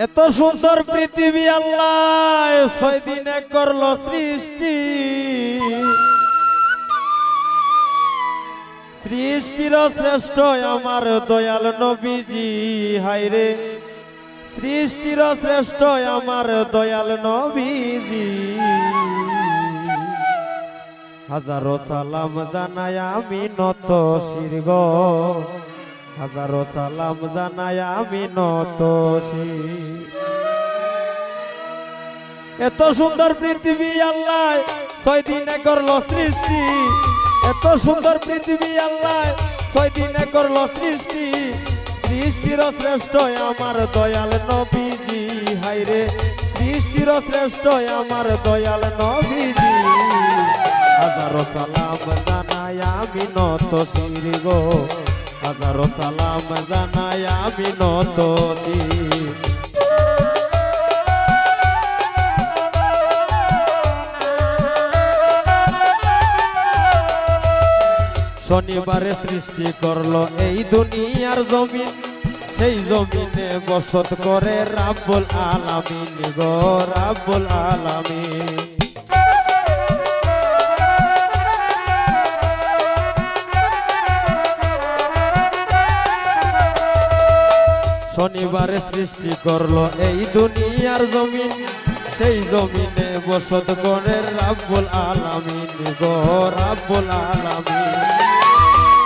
এত সুন্দর পৃথিবী আল্লাহ 6 দিনে করলো সৃষ্টি। সৃষ্টির শ্রেষ্ঠ আমার দয়াল নবীজি, হায়রে সৃষ্টির শ্রেষ্ঠ আমার দয়াল নবীজি। হাজারো সালাম জানাই আমি নত শির গো, হাজারো সালাম জানাই আমি নত শির। এত সুন্দর পৃথিবী আল্লাহ 6 দিনে করলো সৃষ্টি। এত সুন্দর পৃথিবী আল্লাহ 6 দিনে করলো সৃষ্টি। সৃষ্টির শ্রেষ্ঠ আমার দয়াল নবীজি, হায়রে সৃষ্টির শ্রেষ্ঠ আমার দয়াল নবীজি। হাজারো সালাম জানাই আমি নত শির গো, হাজারো সালাম জানাই আমি নত শির। শনিবারে সৃষ্টি করলো এই দুনিয়ার জমিন, সেই জমিনে বসত করে রাব্বুল আলামিন গো, রাব্বুল আলামিন। শনিবারে সৃষ্টি করলো এই দুনিয়ার জমিন, সেই জমিনে বসত করে রাব্বুল আলামিন গো, রাব্বুল আলামিন।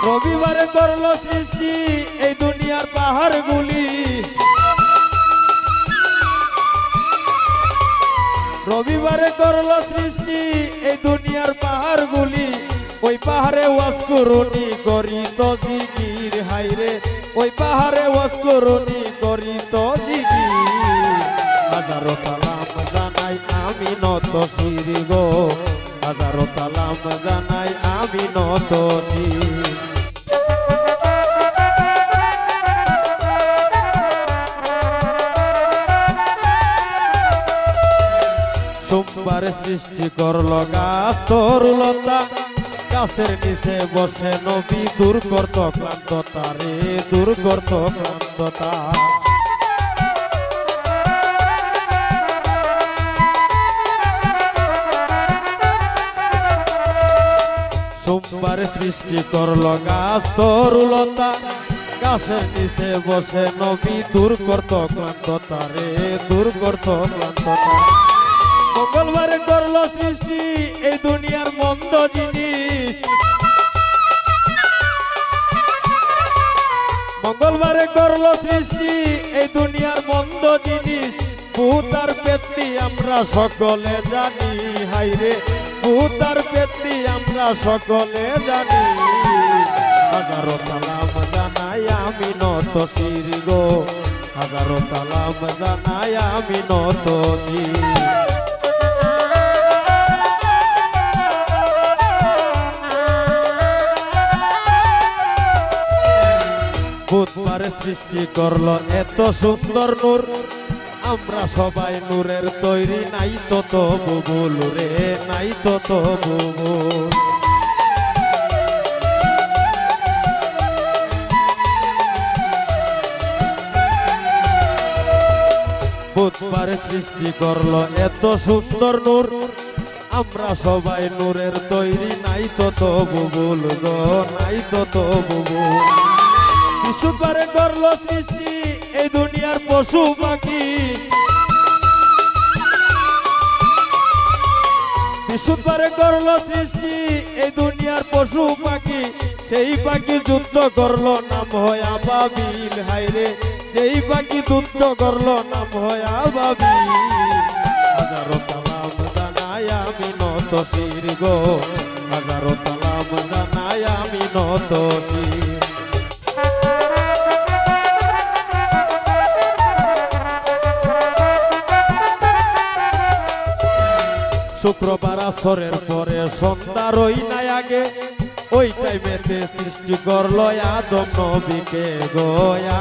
রবিবারে করলো সৃষ্টি এই দুনিয়ার পাহাড়গুলি, রবিবারে করলো সৃষ্টি এই দুনিয়ার পাহাড়গুলি। ওই পাহাড়ে ওয়াজকুরুনি করি তো জিকির, হায়রে ওই পাহাড়ে ওয়াজকুরুনি করি তো জিকির। হাজারো সালাম জানাই আমি নত শির গো, হাজারো সালাম জানাই আমি নত শির। সোমবারে সৃষ্টি করলো গাছ তরুলতা, গাছের নিচে বসে নবী দূর করত ক্লান্ততা রে, দূর করত ক্লান্ততা। সোমবারে সৃষ্টি করলো গাছ তরুলতা, গাছের নিচে বসে নবী দূর করত ক্লান্ততা রে, দূর করত ক্লান্ততা। মঙ্গলবারে করলো সৃষ্টি এই দুনিয়ার মন্দ জিনিস, মঙ্গলবারে করলো সৃষ্টি এই দুনিয়ার মন্দ জিনিস। ভূত আর পেত্নী আমরা সকলে জানি, হায়রে ভূত আর পেত্নী আমরা সকলে জানি। হাজারো সালাম জানাই আমি নত শির গো, হাজারো সালাম জানাই আমি নত শির। বুধবারে সৃষ্টি করলো এত সুন্দর নূর, আমরা সবাই নূরের তৈরি, নাই তো তবু ভুল রে, নাই তো তবু ভুল। বুধবারে সৃষ্টি করলো এত সুন্দর নূর, আমরা সবাই নূরের তৈরি, নাই তো তবু ভুল গো, নাই তো তবু ভুল। বৃহস্পতিবারে করলো সৃষ্টি এই দুনিয়ার পশু পাখি, বৃহস্পতিবারে করলো সৃষ্টি এই দুনিয়ার পশু পাখি। সেই পাখি যুদ্ধ করলো নাম হয় আবাবিল, হায়রে সেই পাখি যুদ্ধ করলো নাম হয় আবাবিল। হাজারো সালাম জানাই আমি নত শির গো, হাজারো সালাম জানাই আমি নত শির। শুক্রবার আসরের পরে সন্ধ্যা রই নাই আগে, ওই টাইমেতে সৃষ্টি করলো আদম নবীকে গো,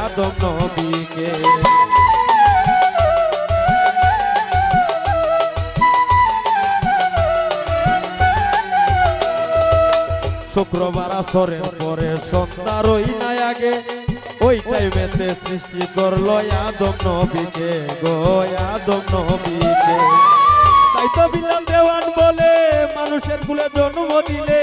আদম নবীকে। শুক্রবার আসরের পরে সন্ধ্যা রই নাই আগে, ওই ওই টাইমেতে সৃষ্টি করলো আদম নবীকে গো আদম নবীকে। তাই তো বিলাল দেওয়ান বলে মানুষের কুলে জন্ম দিলে,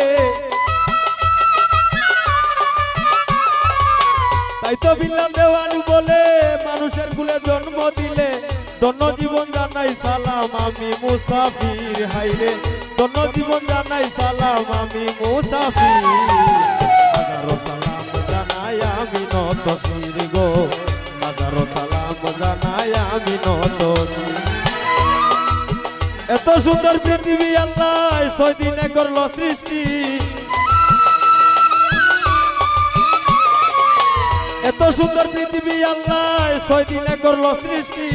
তাই তো বিলাল দেওয়ান বলে মানুষের কুলে জন্ম দিলে। ধন্য জীবন জানাই সালাম আমি মুসাফির, হাইরে ধন্য জীবন জানাই সালাম আমি মুসাফির। হাজারো সালাম জানাই আমি নত শির গো, হাজারো সালাম জানাই আমি নত শির। এত সুন্দর পৃথিবী আল্লাহ 6 দিনে করলো সৃষ্টি, এত সুন্দর পৃথিবী আল্লাহ 6 দিনে করলো সৃষ্টি।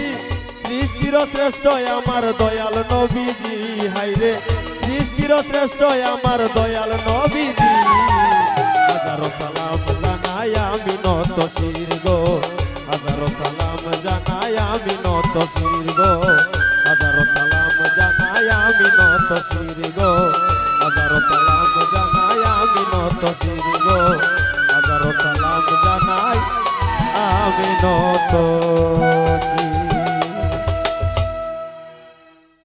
সৃষ্টির শ্রেষ্ঠ আমার দয়াল নবীজি, হাইরে সৃষ্টির শ্রেষ্ঠ আমার দয়াল নবীজি। হাজারো সালাম জানাই আমি নত শির গো, হাজারো সালাম জানাই আমি নত শির গো, হাজারো সালাম জানাই আমি নত শির গো, হাজারো সালাম জানাই আমি নত শির গো, হাজারো সালাম জানাই আমি নত শির।